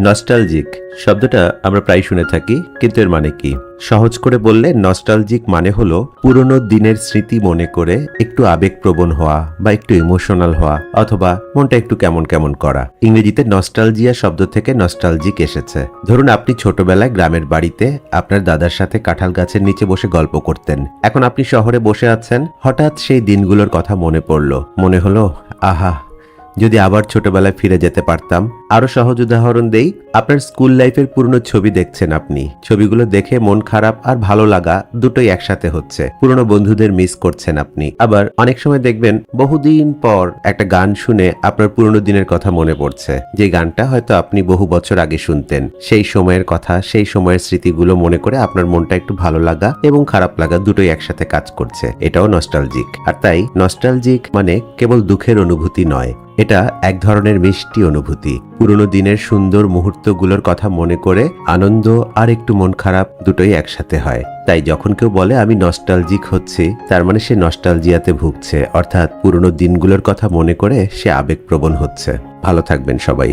Nostalgic শব্দটা আমরা প্রায় শুনে থাকি, কিন্তু এর মানে কি? সহজ করে বললে নস্টালজিক মানে হলো পুরনো দিনের স্মৃতি মনে করে একটু আবেগপ্রবণ হওয়া বা একটু ইমোশনাল হওয়া, অথবা মনটা একটু কেমন কেমন করা। ইংরেজিতে নস্টালজিয়া শব্দ থেকে নস্টালজিক এসেছে। ধরুন আপনি ছোটবেলায় গ্রামের বাড়িতে আপনার দাদার সাথে কাঁঠাল গাছের নিচে বসে গল্প করতেন। এখন আপনি শহরে বসে আছেন, হঠাৎ সেই দিনগুলোর কথা মনে পড়ল। মনে হলো, আহা, যদি আবার ছোটবেলায় ফিরে যেতে পারতাম। আরো সহজ উদাহরণ দেই, আপনার স্কুল লাইফের পুরনো ছবি দেখছেন আপনি। ছবিগুলো দেখে মন খারাপ আর ভালো লাগা দুটোই একসাথে হচ্ছে। পুরনো বন্ধুদের মিস করছেন আপনি। আবার অনেক সময় দেখবেন বহুদিন পর একটা গান শুনে আপনার পুরনো দিনের কথা মনে পড়ছে, যে গানটা হয়তো আপনি বহু বছর আগে শুনতেন। সেই সময়ের কথা, সেই সময়ের স্মৃতিগুলো মনে করে আপনার মনটা একটু ভালো লাগা এবং খারাপ লাগা দুটোই একসাথে কাজ করছে। এটাও নস্টালজিক। আর তাই নস্টালজিক মানে কেবল দুঃখের অনুভূতি নয়, এটা এক ধরনের মিষ্টি অনুভূতি। পুরনো দিনের সুন্দর মুহূর্তগুলোর কথা মনে করে আনন্দ আর একটু মন খারাপ দুটোই একসাথে হয়। তাই যখন কেউ বলে আমি নস্টালজিক হচ্ছি, তার মানে সে নস্টালজিয়াতে ভুগছে, অর্থাৎ পুরনো দিনগুলোর কথা মনে করে সে আবেগপ্রবণ হচ্ছে। ভালো থাকবেন সবাই।